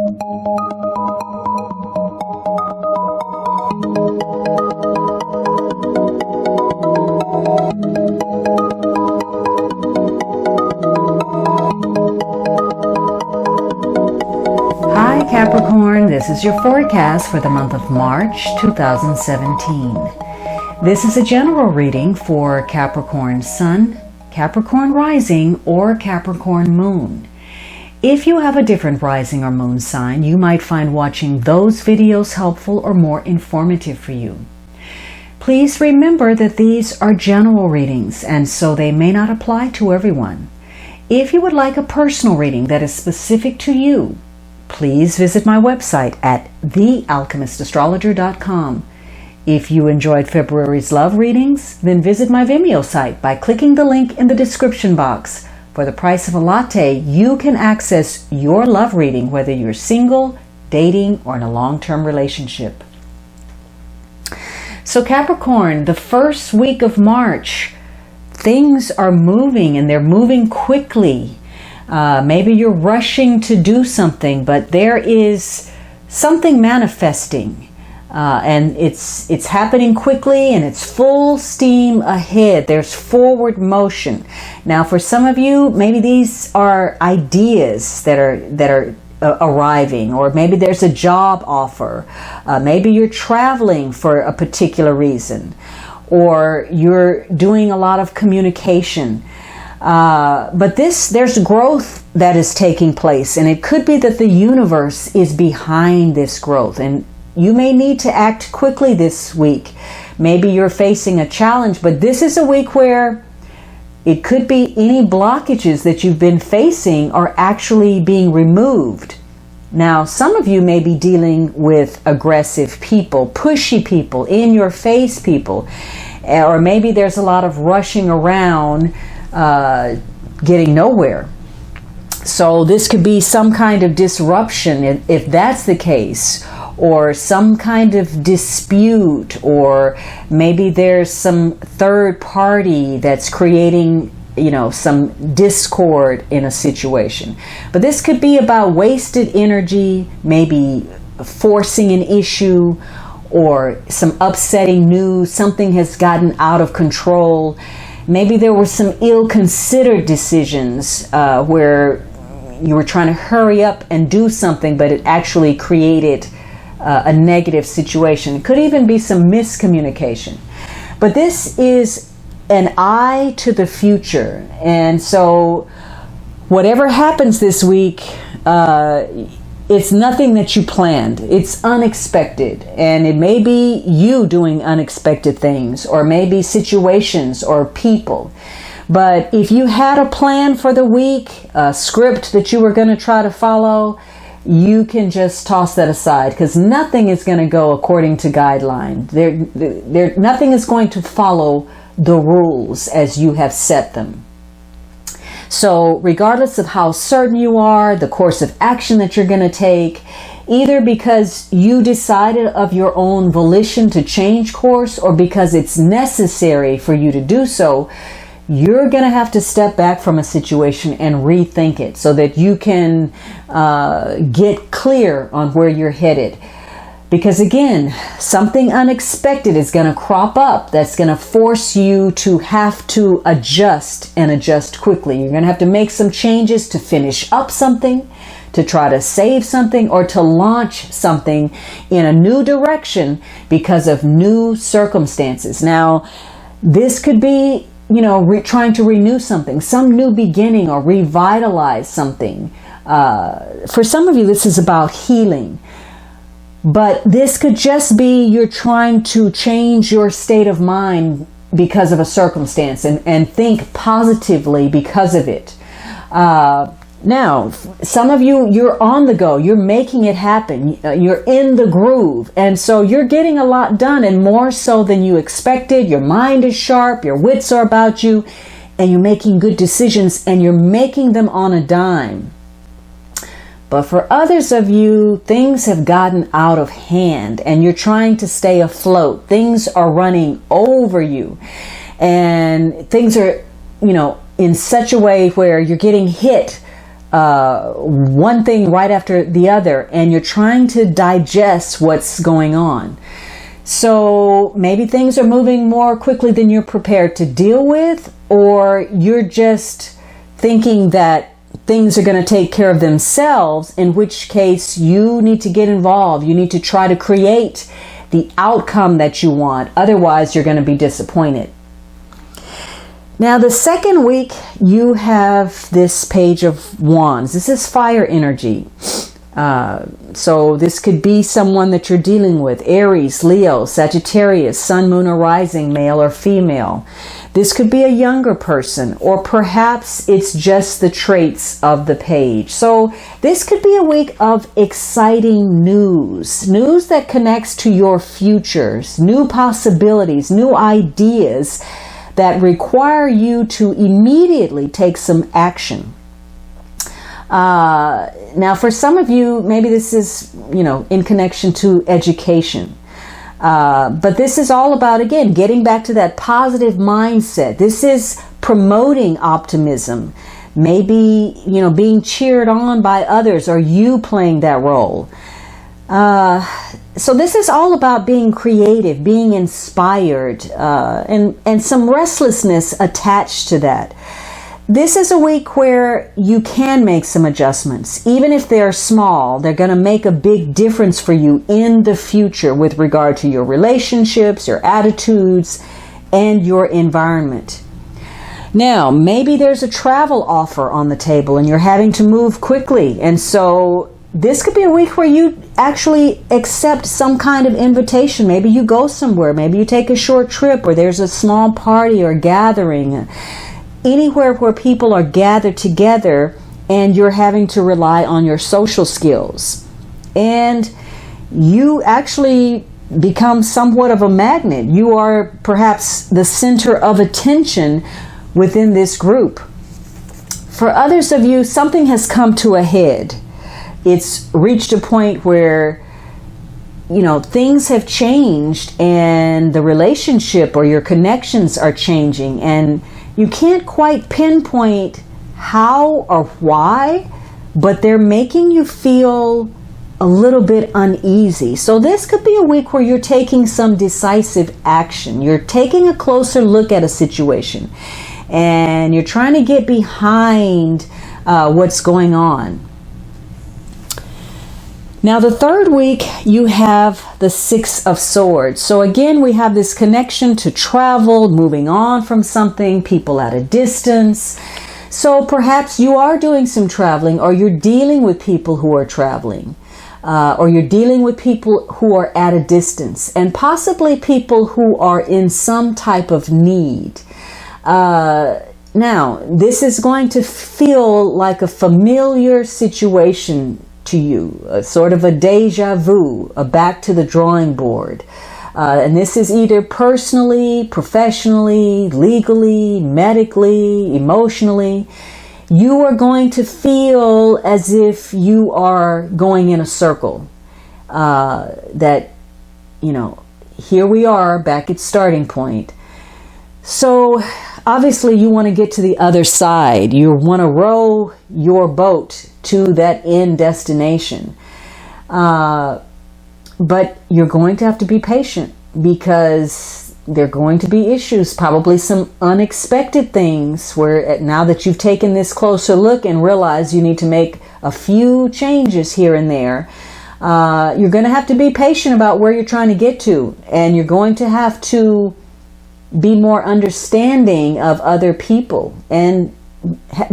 Hi Capricorn, this is your forecast for the month of March 2017. This is a general reading for Capricorn Sun, Capricorn Rising, or Capricorn Moon. If you have a different rising or moon sign, you might find watching those videos helpful or more informative for you. Please remember that these are general readings, and so they may not apply to everyone. If you would like a personal reading that is specific to you, please visit my website at thealchemistastrologer.com. If you enjoyed February's love readings, then visit my Vimeo site by clicking the link in the description box. For the price of a latte, you can access your love reading whether you're single, dating, or in a long-term relationship. So Capricorn, the first week of March, things are moving and they're moving quickly. Maybe you're rushing to do something, but there is something manifesting, and it's happening quickly and it's full steam ahead. There's forward motion. Now, for some of you, maybe these are ideas that are arriving, or maybe there's a job offer. Maybe you're traveling for a particular reason, or you're doing a lot of communication. But there's growth that is taking place, and it could be that the universe is behind this growth, and you may need to act quickly this week. Maybe you're facing a challenge, but this is a week where it could be any blockages that you've been facing are actually being removed. Now, some of you may be dealing with aggressive people, pushy people, in your face people, or maybe there's a lot of rushing around, getting nowhere. So this could be some kind of disruption if that's the case, or some kind of dispute, or maybe there's some third party that's creating, some discord in a situation. But this could be about wasted energy, maybe forcing an issue, or some upsetting news. Something has gotten out of control. Maybe there were some ill-considered decisions where you were trying to hurry up and do something, but it actually created a negative situation. It could even be some miscommunication. But this is an eye to the future. And so whatever happens this week, it's nothing that you planned. It's unexpected. And it may be you doing unexpected things, or maybe situations or people. But if you had a plan for the week, a script that you were going to try to follow, you can just toss that aside, because nothing is going to go according to guideline. Nothing is going to follow the rules as you have set them. So regardless of how certain you are, the course of action that you're going to take, either because you decided of your own volition to change course, or because it's necessary for you to do so, you're going to have to step back from a situation and rethink it so that you can get clear on where you're headed. Because again, something unexpected is going to crop up that's going to force you to have to adjust, and adjust quickly. You're going to have to make some changes to finish up something, to try to save something, or to launch something in a new direction because of new circumstances. Now, this could be, trying to renew something, some new beginning, or revitalize something. For some of you, this is about healing. But this could just be you're trying to change your state of mind because of a circumstance, and think positively because of it. Now, some of you, you're on the go. You're making it happen. You're in the groove. And so you're getting a lot done, and more so than you expected. Your mind is sharp. Your wits are about you. And you're making good decisions, and you're making them on a dime. But for others of you, things have gotten out of hand, and you're trying to stay afloat. Things are running over you, and things are, in such a way where you're getting hit one thing right after the other, and you're trying to digest what's going on. So maybe things are moving more quickly than you're prepared to deal with, or you're just thinking that things are going to take care of themselves, in which case you need to get involved. You need to try to create the outcome that you want. Otherwise, you're going to be disappointed. Now, the second week, you have this Page of Wands. This is fire energy. So this could be someone that you're dealing with. Aries, Leo, Sagittarius, Sun, Moon, or Rising, male or female. This could be a younger person, or perhaps it's just the traits of the page. So this could be a week of exciting news. News that connects to your futures, new possibilities, new ideas that require you to immediately take some action. Now, for some of you, maybe this is, in connection to education. But this is all about, again, getting back to that positive mindset. This is promoting optimism. Maybe, being cheered on by others, or you playing that role. So this is all about being creative, being inspired, and some restlessness attached to that. This is a week where you can make some adjustments. Even if they're small, they're going to make a big difference for you in the future with regard to your relationships, your attitudes, and your environment. Now, maybe there's a travel offer on the table and you're having to move quickly. And so this could be a week where you actually accept some kind of invitation. Maybe you go somewhere. Maybe you take a short trip, or there's a small party or gathering. Anywhere where people are gathered together and you're having to rely on your social skills. And you actually become somewhat of a magnet. You are perhaps the center of attention within this group. For others of you, something has come to a head. It's reached a point where, things have changed and the relationship or your connections are changing, and you can't quite pinpoint how or why, but they're making you feel a little bit uneasy. So this could be a week where you're taking some decisive action. You're taking a closer look at a situation, and you're trying to get behind what's going on. Now, the third week, you have the Six of Swords. So again, we have this connection to travel, moving on from something, people at a distance. So perhaps you are doing some traveling, or you're dealing with people who are traveling, or you're dealing with people who are at a distance, and possibly people who are in some type of need. Now, this is going to feel like a familiar situation to you, a sort of a deja vu, a back to the drawing board. And this is either personally, professionally, legally, medically, emotionally. You are going to feel as if you are going in a circle. That, here we are back at starting point. So obviously you want to get to the other side. You want to row your boat to that end destination. But you're going to have to be patient, because there are going to be issues, probably some unexpected things where now that you've taken this closer look and realize you need to make a few changes here and there, you're going to have to be patient about where you're trying to get to, and you're going to have to be more understanding of other people and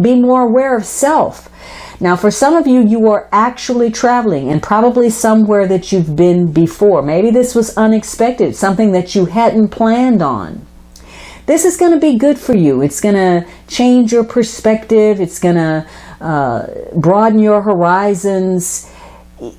be more aware of self. Now, for some of you, you are actually traveling, and probably somewhere that you've been before. Maybe this was unexpected, something that you hadn't planned on. This is going to be good for you. It's going to change your perspective. It's going to broaden your horizons,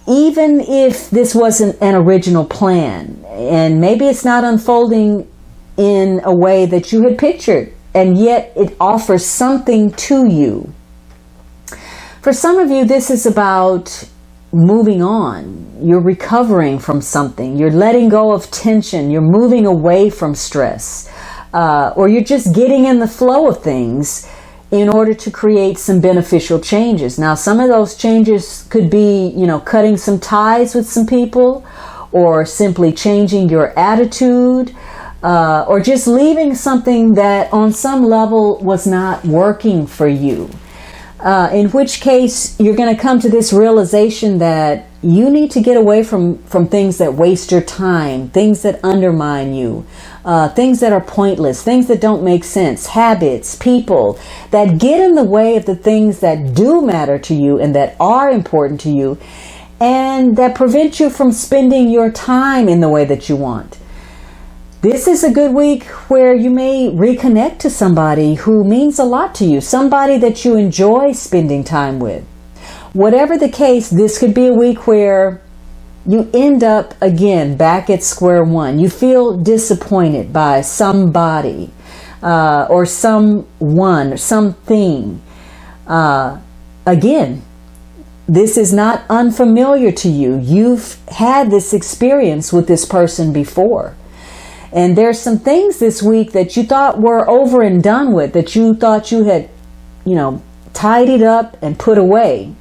even if this wasn't an original plan. And maybe it's not unfolding in a way that you had pictured, and yet it offers something to you. For some of you, this is about moving on. You're recovering from something. You're letting go of tension. You're moving away from stress. Or you're just getting in the flow of things in order to create some beneficial changes. Now, some of those changes could be, cutting some ties with some people, or simply changing your attitude, or just leaving something that on some level was not working for you. In which case, you're going to come to this realization that you need to get away from things that waste your time, things that undermine you, things that are pointless, things that don't make sense, habits, people that get in the way of the things that do matter to you and that are important to you, and that prevent you from spending your time in the way that you want. This is a good week where you may reconnect to somebody who means a lot to you, somebody that you enjoy spending time with. Whatever the case, this could be a week where you end up again back at square one. You feel disappointed by somebody or someone or something. Again, this is not unfamiliar to you. You've had this experience with this person before. And there's some things this week that you thought were over and done with, that you thought you had, tidied up and put away.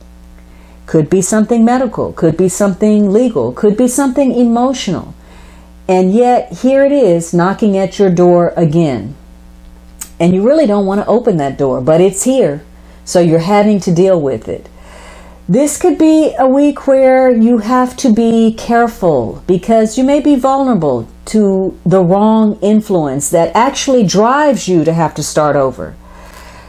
Could be something medical, could be something legal, could be something emotional. And yet here it is knocking at your door again. And you really don't want to open that door, but it's here. So you're having to deal with it. This could be a week where you have to be careful because you may be vulnerable to the wrong influence that actually drives you to have to start over.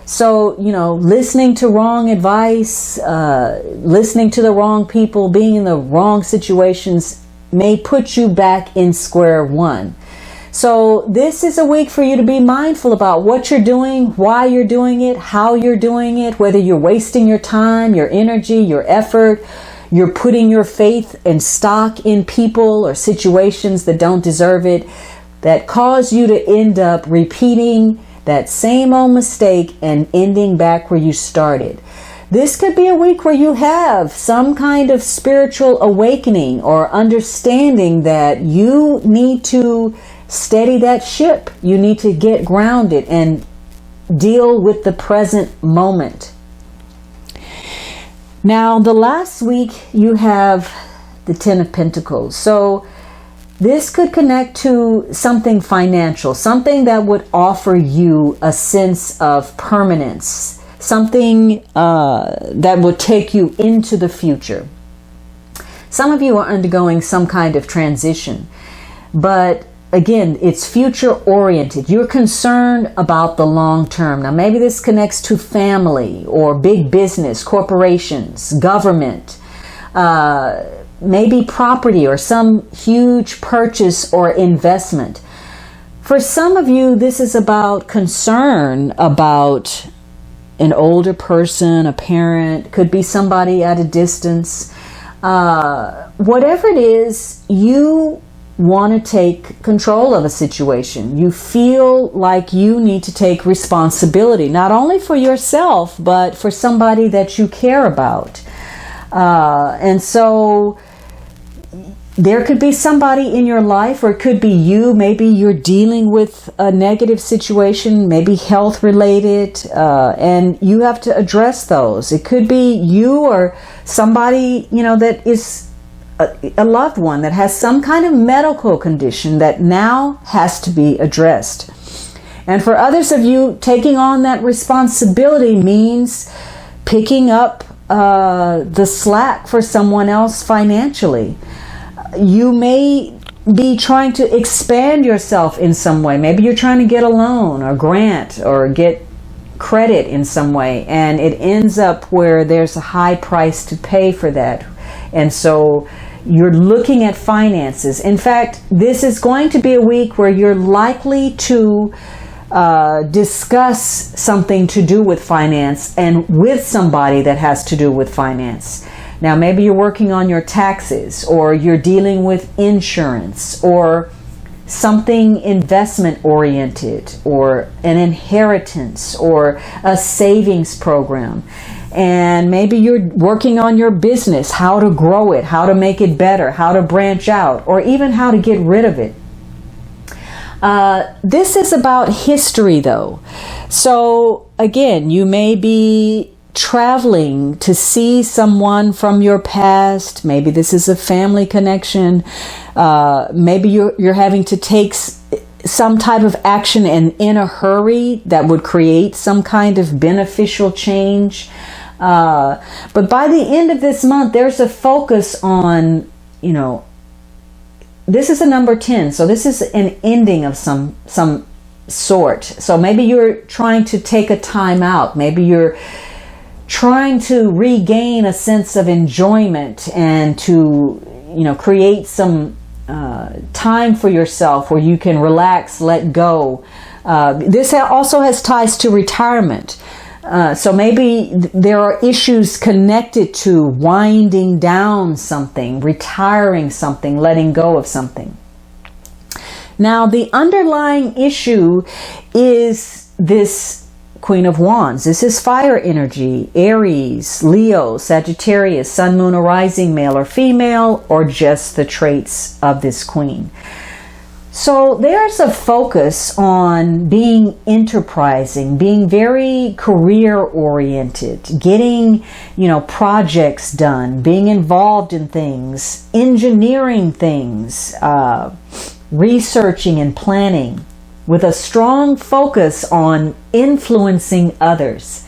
So, listening to wrong advice, listening to the wrong people, being in the wrong situations may put you back in square one. So this is a week for you to be mindful about what you're doing, why you're doing it, how you're doing it, whether you're wasting your time, your energy, your effort, you're putting your faith and stock in people or situations that don't deserve it, that cause you to end up repeating that same old mistake and ending back where you started. This could be a week where you have some kind of spiritual awakening or understanding that you need to steady that ship. You need to get grounded and deal with the present moment. Now, the last week you have the Ten of Pentacles. So this could connect to something financial, something that would offer you a sense of permanence, something that would take you into the future. Some of you are undergoing some kind of transition, but again, it's future oriented. You're concerned about the long term. Now, maybe this connects to family or big business, corporations, government, maybe property or some huge purchase or investment. For some of you, this is about concern about an older person, a parent, could be somebody at a distance. Whatever it is, you want to take control of a situation. You feel like you need to take responsibility, not only for yourself, but for somebody that you care about. And so there could be somebody in your life, or it could be you. Maybe you're dealing with a negative situation, maybe health related, and you have to address those. It could be you or somebody, that is a loved one that has some kind of medical condition that now has to be addressed. And for others of you, taking on that responsibility means picking up the slack for someone else financially. You may be trying to expand yourself in some way. Maybe you're trying to get a loan or grant or get credit in some way, and it ends up where there's a high price to pay for that. And so you're looking at finances. In fact, this is going to be a week where you're likely to discuss something to do with finance and with somebody that has to do with finance. Now, maybe you're working on your taxes, or you're dealing with insurance, or something investment oriented, or an inheritance, or a savings program. And maybe you're working on your business, how to grow it, how to make it better, how to branch out, or even how to get rid of it. This is about history, though. So again, you may be traveling to see someone from your past. Maybe this is a family connection. Maybe you're having to take some type of action and in a hurry that would create some kind of beneficial change. But by the end of this month, there's a focus on, this is a number 10. So this is an ending of some sort. So maybe you're trying to take a time out. Maybe you're trying to regain a sense of enjoyment and to, create some time for yourself where you can relax, let go. This also has ties to retirement. So maybe there are issues connected to winding down something, retiring something, letting go of something. Now, the underlying issue is this Queen of Wands. This is fire energy, Aries, Leo, Sagittarius, Sun, Moon, or Rising, male or female, or just the traits of this queen. So there's a focus on being enterprising, being very career oriented, getting, projects done, being involved in things, engineering things, researching and planning, with a strong focus on influencing others.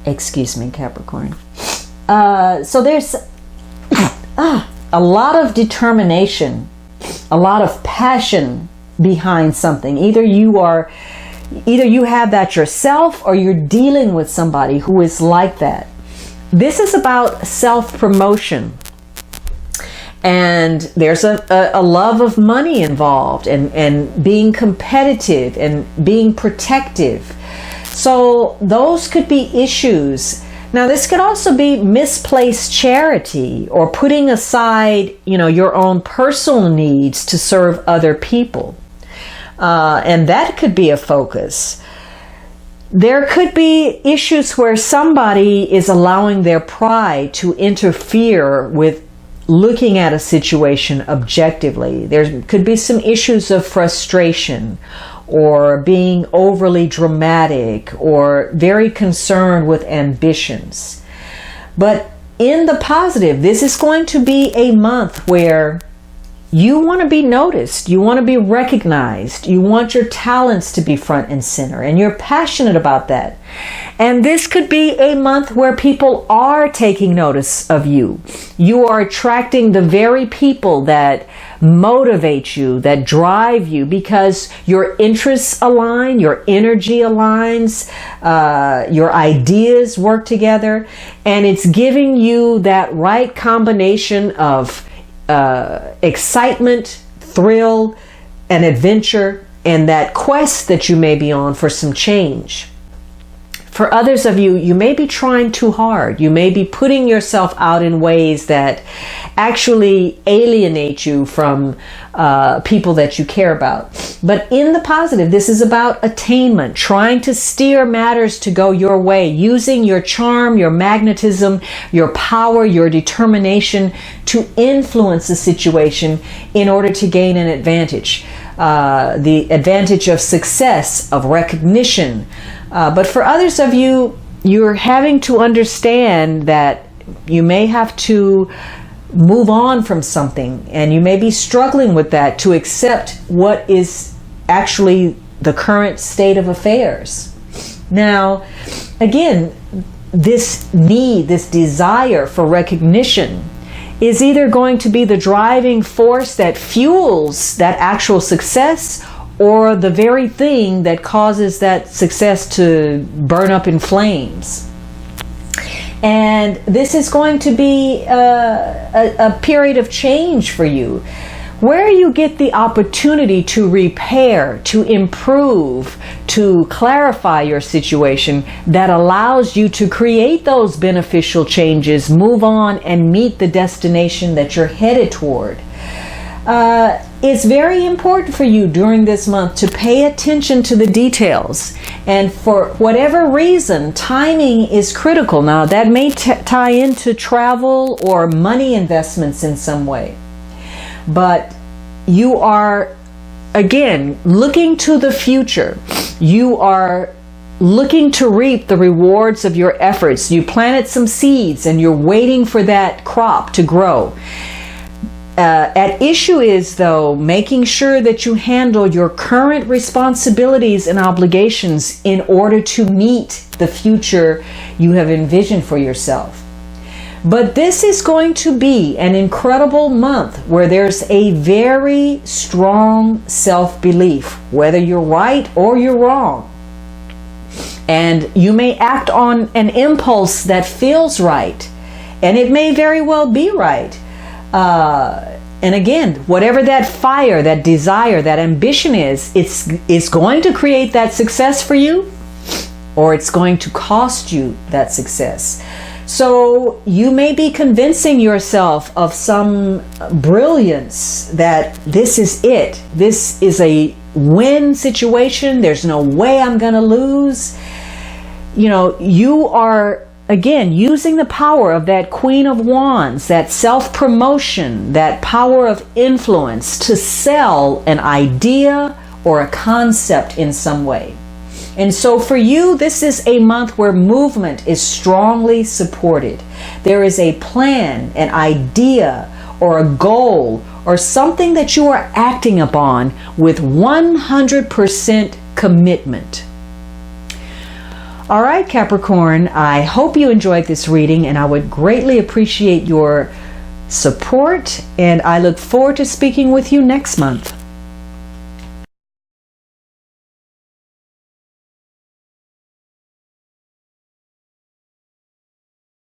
Excuse me, Capricorn. So there's a lot of determination, a lot of passion behind something. Either you have that yourself, or you're dealing with somebody who is like that. This is about self-promotion. And there's a love of money involved, and being competitive and being protective. So those could be issues. Now, this could also be misplaced charity, or putting aside, your own personal needs to serve other people. And that could be a focus. There could be issues where somebody is allowing their pride to interfere with looking at a situation objectively. There could be some issues of frustration, or being overly dramatic, or very concerned with ambitions. But in the positive, this is going to be a month where you want to be noticed, you want to be recognized, you want your talents to be front and center, and you're passionate about that. And this could be a month where people are taking notice of you. You are attracting the very people that motivate you, that drive you, because your interests align, your energy aligns, your ideas work together, and it's giving you that right combination of excitement, thrill, and adventure, and that quest that you may be on for some change. For others of you, you may be trying too hard. You may be putting yourself out in ways that actually alienate you from people that you care about. But in the positive, this is about attainment, trying to steer matters to go your way, using your charm, your magnetism, your power, your determination to influence the situation in order to gain an advantage. The advantage of success, of recognition. But for others of you, you're having to understand that you may have to move on from something, and you may be struggling with that to accept what is actually the current state of affairs. Now, again, this need, this desire for recognition is either going to be the driving force that fuels that actual success, or the very thing that causes that success to burn up in flames. And this is going to be a period of change for you, where you get the opportunity to repair, to improve, to clarify your situation that allows you to create those beneficial changes, move on, and meet the destination that you're headed toward. It's very important for you during this month to pay attention to the details. And for whatever reason, timing is critical. Now, that may tie into travel or money investments in some way. But you are, again, looking to the future. You are looking to reap the rewards of your efforts. You planted some seeds and you're waiting for that crop to grow. At issue is, though, making sure that you handle your current responsibilities and obligations in order to meet the future you have envisioned for yourself. But this is going to be an incredible month where there's a very strong self-belief, whether you're right or you're wrong. And you may act on an impulse that feels right, and it may very well be right. And again, whatever that fire, that desire, that ambition is, it's going to create that success for you, or it's going to cost you that success. So you may be convincing yourself of some brilliance that this is it. This is a win situation. There's no way I'm going to lose. You know, you are, again, using the power of that Queen of Wands, that self-promotion, that power of influence to sell an idea or a concept in some way. And so for you, this is a month where movement is strongly supported. There is a plan, an idea, or a goal, or something that you are acting upon with 100% commitment. All right, Capricorn, I hope you enjoyed this reading, and I would greatly appreciate your support, and I look forward to speaking with you next month.